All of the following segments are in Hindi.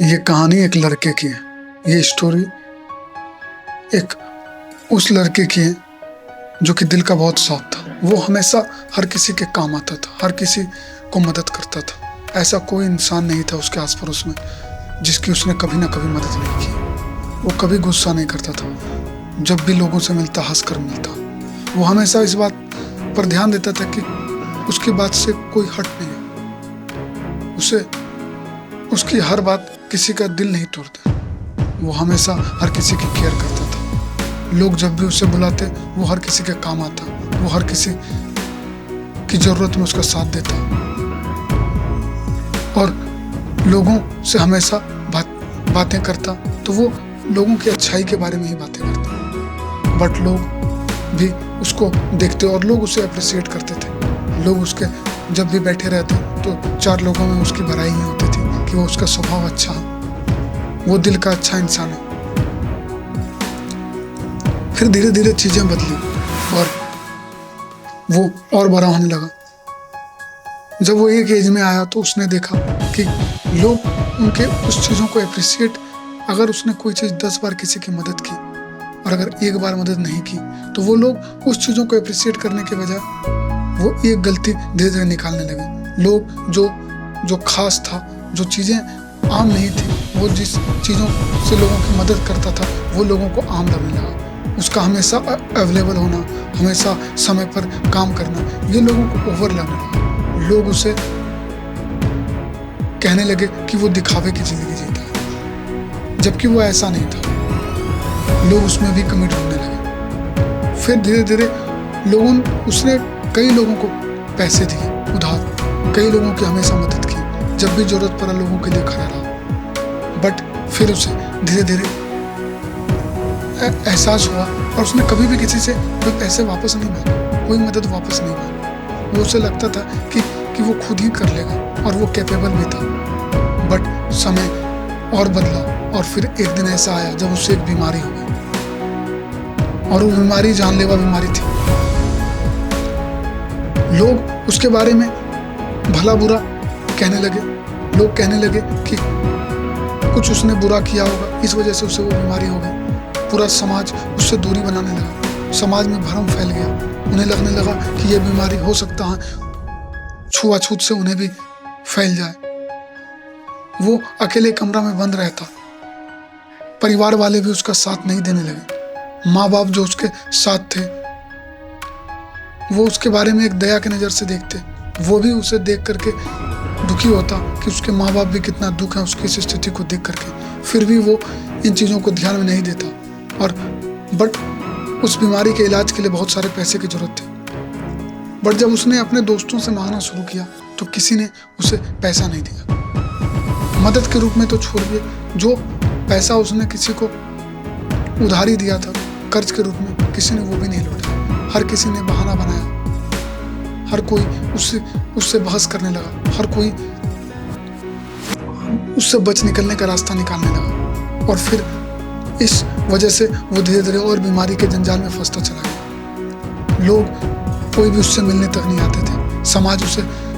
ये कहानी एक लड़के की है। ये स्टोरी एक उस लड़के की है जो कि दिल का बहुत साफ था। वो हमेशा हर किसी के काम आता था, हर किसी को मदद करता था। ऐसा कोई इंसान नहीं था उसके आस पड़ोस में जिसकी उसने कभी ना कभी मदद नहीं की। वो कभी गुस्सा नहीं करता था, जब भी लोगों से मिलता हंसकर मिलता। वो हमेशा इस बात पर ध्यान देता था कि उसकी बात से कोई हट नहीं है, उसे उसकी हर बात किसी का दिल नहीं तोड़ती। वो हमेशा हर किसी की केयर करता था। लोग जब भी उसे बुलाते वो हर किसी के काम आता, वो हर किसी की जरूरत में उसका साथ देता और लोगों से हमेशा बातें करता। तो वो लोगों की अच्छाई के बारे में ही बातें करता, बट लोग भी उसको देखते और लोग उसे अप्रिशिएट करते थे। लोग उसके जब भी बैठे रहते तो चार लोगों में उसकी बड़ाई ही होती थी कि वो उसका स्वभाव अच्छा है, वो दिल का अच्छा इंसान है। फिर धीरे धीरे चीजें बदली और वो और बड़ा होने लगा। जब वो एक एज में आया तो उसने देखा कि लोग उनके उस चीजों को अप्रिशिएट, अगर उसने कोई चीज 10 बार किसी की मदद की और अगर एक बार मदद नहीं की तो वो लोग उस चीजों को अप्रिशिएट करने के बजाय वो एक गलती धीरे धीरे निकालने लगे। लोग जो खास था, जो चीजें आम नहीं थी, वो जिस चीजों से लोगों की मदद करता था वो लोगों को आम लगने लगा। उसका हमेशा अवेलेबल होना, हमेशा समय पर काम करना, ये लोगों को ओवर लगने लगा। लोग उसे कहने लगे कि वो दिखावे की जिंदगी जीता है, जबकि वो ऐसा नहीं था। लोग उसमें भी कमी ढूंढने लगे। फिर धीरे धीरे उसने कई लोगों को पैसे दिए उधार, कई लोगों की हमेशा मदद की, जब भी जरूरत पड़ा लोगों के लिए खड़ा रहा। बट फिर उसे धीरे धीरे एहसास हुआ और उसने कभी भी किसी से कोई पैसे वापस नहीं मांगे, कोई मदद वापस नहीं मांगी। वो उसे लगता था कि वो खुद ही कर लेगा और वो कैपेबल भी था। बट समय और बदला और फिर एक दिन ऐसा आया जब उससे एक बीमारी हो गई और वो बीमारी जानलेवा बीमारी थी। लोग उसके बारे में भला बुरा कहने लगे। लोग कहने लगे कि कुछ उसने बुरा किया होगा, इस वजह से उसे वो बीमारी हो गई। पूरा समाज उससे दूरी बनाने लगा, समाज में भ्रम फैल गया। उन्हें लगने लगा कि ये बीमारी हो सकता है छुआछूत से उन्हें भी फैल जाए। वो अकेले कमरा में बंद रहता, परिवार वाले भी उसका साथ नहीं देने लगे। माँ बाप जो उसके साथ थे वो उसके बारे में एक दया की नज़र से देखते। वो भी उसे देख करके दुखी होता कि उसके माँ बाप भी कितना दुख है उसकी इस स्थिति को देख करके। फिर भी वो इन चीज़ों को ध्यान में नहीं देता और बट उस बीमारी के इलाज के लिए बहुत सारे पैसे की जरूरत थी। बट जब उसने अपने दोस्तों से मांगना शुरू किया तो किसी ने उसे पैसा नहीं दिया। मदद के रूप में तो छोड़िए, जो पैसा उसने किसी को उधारी दिया था कर्ज के रूप में, किसी ने वो भी नहीं लौटाया। हर किसी ने बहाना बनाया, हर कोई उससे बहस करने लगा, हर कोई उससे बच निकलने का रास्ता निकालने लगा। और फिर इस वजह से वो धीरे धीरे और बीमारी के जंजाल में फंसता चला गया। लोग कोई भी उससे मिलने तक नहीं आते थे।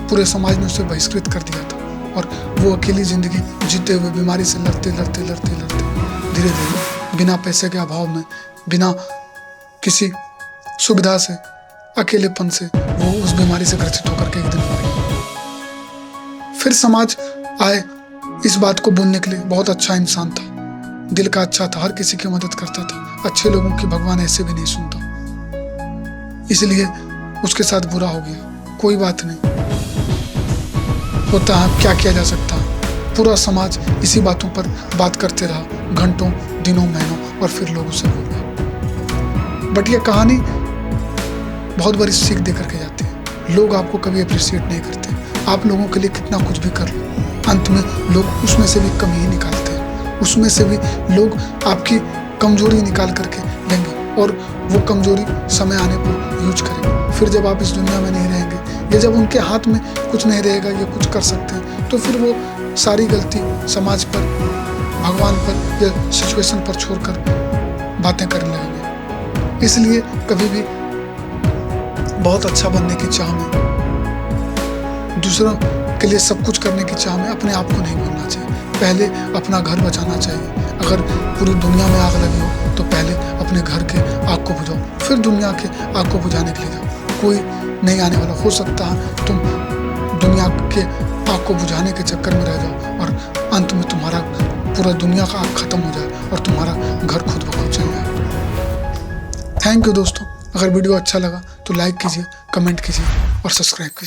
पूरे समाज ने उसे बहिष्कृत कर दिया था और वो अकेली जिंदगी जीते हुए बीमारी से लड़ते धीरे धीरे बिना पैसे के अभाव में, बिना किसी सुविधा से, अकेलेपन से वो उस बीमारी से ग्रसित होकर के एक दिन मर गया। फिर समाज आए इस बात को बोलने के लिए। बहुत अच्छा इंसान था, दिल का अच्छा था, हर किसी की मदद करता था। अच्छे लोगों की भगवान ऐसे भी नहीं सुनता, इसलिए उसके साथ बुरा हो गया। कोई बात नहीं, होता है, क्या किया जा सकता है। पूरा समाज इसी बातों पर बात करते रहा घंटों, दिनों, महीनों और फिर लोग उसे भूल गए। बट ये कहानी बहुत बड़ी सीख दे करके जाती है। लोग आपको कभी अप्रिशिएट नहीं करते। आप लोगों के लिए कितना कुछ भी कर लो, अंत में लोग उसमें से भी कमी ही निकालते हैं। उसमें से भी लोग आपकी कमजोरी निकाल करके लेंगे और वो कमजोरी समय आने पर यूज करेंगे। फिर जब आप इस दुनिया में नहीं रहेंगे या जब उनके हाथ में कुछ नहीं रहेगा, ये कुछ कर सकते हैं, तो फिर वो सारी गलती समाज पर, भगवान पर या सिचुएशन पर छोड़कर बातें करने लगेंगे। इसलिए कभी भी बहुत अच्छा बनने की चाह में, दूसरों के लिए सब कुछ करने की चाह में अपने आप को नहीं भूलना चाहिए। पहले अपना घर बचाना चाहिए। अगर पूरी दुनिया में आग लगी हो तो पहले अपने घर के आग को बुझाओ, फिर दुनिया के आग को बुझाने के लिए जाओ। कोई नहीं आने वाला। हो सकता है तुम दुनिया के आग को बुझाने के चक्कर में रह जाओ और अंत में तुम्हारा पूरा दुनिया का आग खत्म हो जाए और तुम्हारा घर खुद ब खुद चल जाए। थैंक यू दोस्तों। अगर वीडियो अच्छा लगा तो लाइक कीजिए, कमेंट कीजिए और सब्सक्राइब कीजिए।